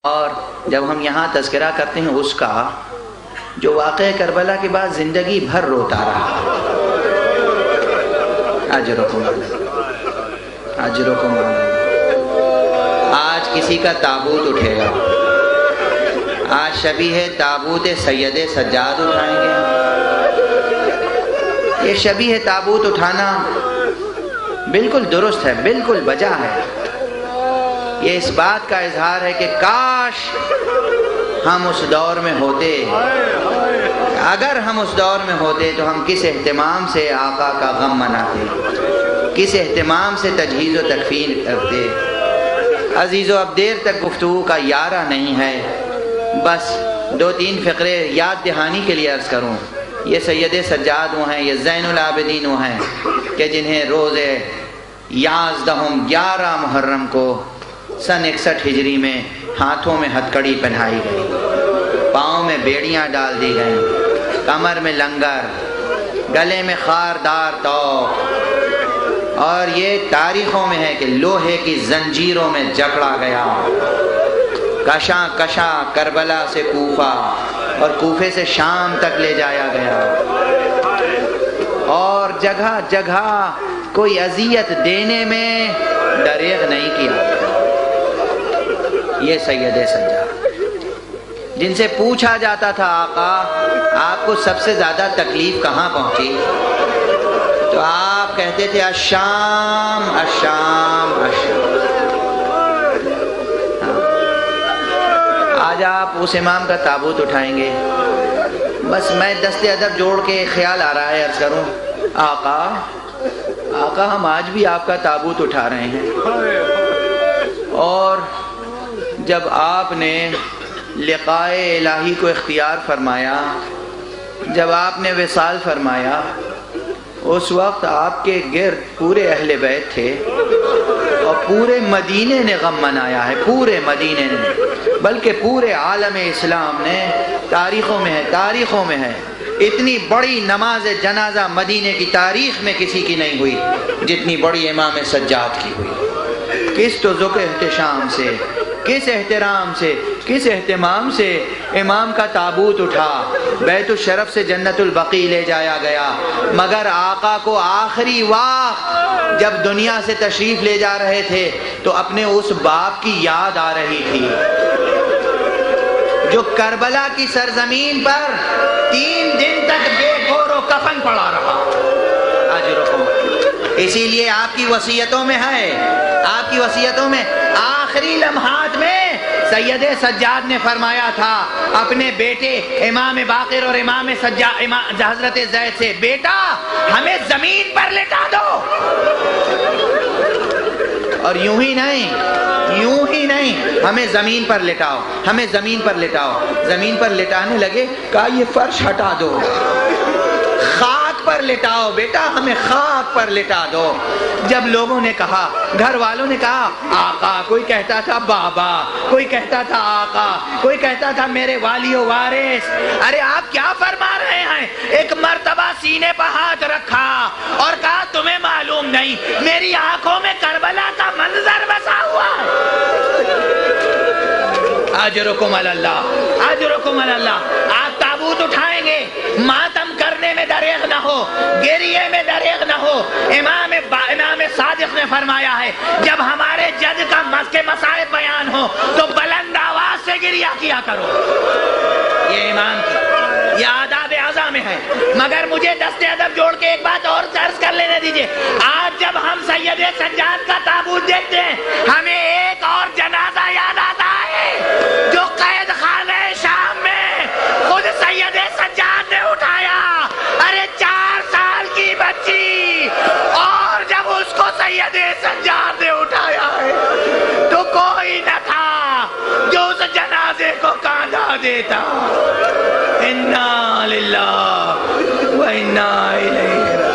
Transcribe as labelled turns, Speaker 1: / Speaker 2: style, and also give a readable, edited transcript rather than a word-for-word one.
Speaker 1: اور جب ہم یہاں تذکرہ کرتے ہیں اس کا جو واقعہ کربلا کے بعد زندگی بھر روتا رہا، اجرکم اجرکم، آج کسی کا تابوت اٹھے گا، آج شبیہ تابوت سید سجاد اٹھائیں گے ہم۔ یہ شبیہ تابوت اٹھانا بالکل درست ہے، بالکل بجا ہے۔ یہ اس بات کا اظہار ہے کہ کاش ہم اس دور میں ہوتے، اگر ہم اس دور میں ہوتے تو ہم کس اہتمام سے آقا کا غم مناتے، کس اہتمام سے تجہیز و تکفین کرتے۔ عزیزو، اب دیر تک گفتگو کا یارہ نہیں ہے، بس دو تین فقرے یاد دہانی کے لیے عرض کروں۔ یہ سید سجاد وہ ہیں، یہ زین العابدین وہ ہیں کہ جنہیں روز 11 محرم کو سن 61 ہجری میں ہاتھوں میں ہتھکڑی پہنائی گئی، پاؤں میں بیڑیاں ڈال دی گئیں، کمر میں لنگر، گلے میں خاردار توق، اور یہ تاریخوں میں ہے کہ لوہے کی زنجیروں میں جکڑا گیا، کشاں کشاں کربلا سے کوفہ اور کوفے سے شام تک لے جایا گیا، اور جگہ جگہ کوئی اذیت دینے میں دریغ نہیں کیا۔ یہ سید سجاد جن سے پوچھا جاتا تھا آقا آپ کو سب سے زیادہ تکلیف کہاں پہنچی، تو آپ کہتے تھے الشام الشام الشام۔ آج آپ اس امام کا تابوت اٹھائیں گے، بس میں دست ادب جوڑ کے خیال آ رہا ہے عرض کروں، آقا ہم آج بھی آپ کا تابوت اٹھا رہے ہیں، اور جب آپ نے لقائے الہی کو اختیار فرمایا، جب آپ نے وصال فرمایا، اس وقت آپ کے گرد پورے اہل بیت تھے، اور پورے مدینے نے غم منایا ہے، پورے مدینے نے، بلکہ پورے عالم اسلام نے، تاریخوں میں ہے اتنی بڑی نماز جنازہ مدینے کی تاریخ میں کسی کی نہیں ہوئی جتنی بڑی امام سجاد کی ہوئی۔ کس تذوق احتشام سے، کس احترام سے، کس اہتمام سے امام کا تابوت اٹھا، بیت الشرف سے جنت البقیع لے جایا گیا، مگر آقا کو آخری وقت جب دنیا سے تشریف لے جا رہے تھے تو اپنے اس باپ کی یاد آ رہی تھی جو کربلا کی سرزمین پر 3 دن تک بے گور و کفن پڑا رہا۔ اجرکم، اسی لیے آپ کی وصیتوں میں ہے، آپ کی وصیتوں میں آخری لمحات میں سید سجاد نے فرمایا تھا اپنے بیٹے امام باقر اور امام حضرت زید سے، بیٹا ہمیں زمین پر لٹا دو، اور یوں ہی نہیں ہمیں زمین پر لٹاؤ، ہمیں زمین پر لٹاؤ۔ زمین پر لٹانے لگے، کہا یہ فرش ہٹا دو، خاک پر لٹاؤ بیٹا، ہمیں خاک پر لٹا دو۔ جب لوگوں نے کہا، گھر والوں نے کہا آقا، کوئی کہتا تھا بابا، کوئی کہتا تھا آقا، کوئی کہتا تھا میرے والی و وارث، ارے آپ کیا فرما رہے ہیں؟ ایک مرتبہ سینے پر ہاتھ رکھا اور کہا تمہیں معلوم نہیں میری آنکھوں میں کربلا کا منظر بسا ہوا ہے۔ اجرکم اللہ، اجرکم اللہ۔ آپ تابوت اٹھائیں گے، ماتم کرنے میں دریغ نہ ہو، گریے میں دریغ نہ ہو۔ امام صادق نے فرمایا ہے جب ہمارے جد کا مسائب بیان ہو تو بلند آواز سے گریہ کیا کرو۔ یہ امام کی، یہ آداب اعضاء میں ہے۔ مگر مجھے دست ادب جوڑ کے ایک بات اور عرض کر لینے دیجئے، آج جب ہم سید سجاد کا تابوت دیکھتے ہیں ہمیں ایک اور جنازہ یاد آتا ہے جو قید خانہ شام میں خود سید سجاد نے اٹھایا۔ ارے 4 سال کی بچی، اور جب اس کو سید سجاد نے اٹھایا ہے تو کوئی نہ تھا جو اس جنازے کو کاندھا دیتا۔ انا للہ و انا الیہ راجعون۔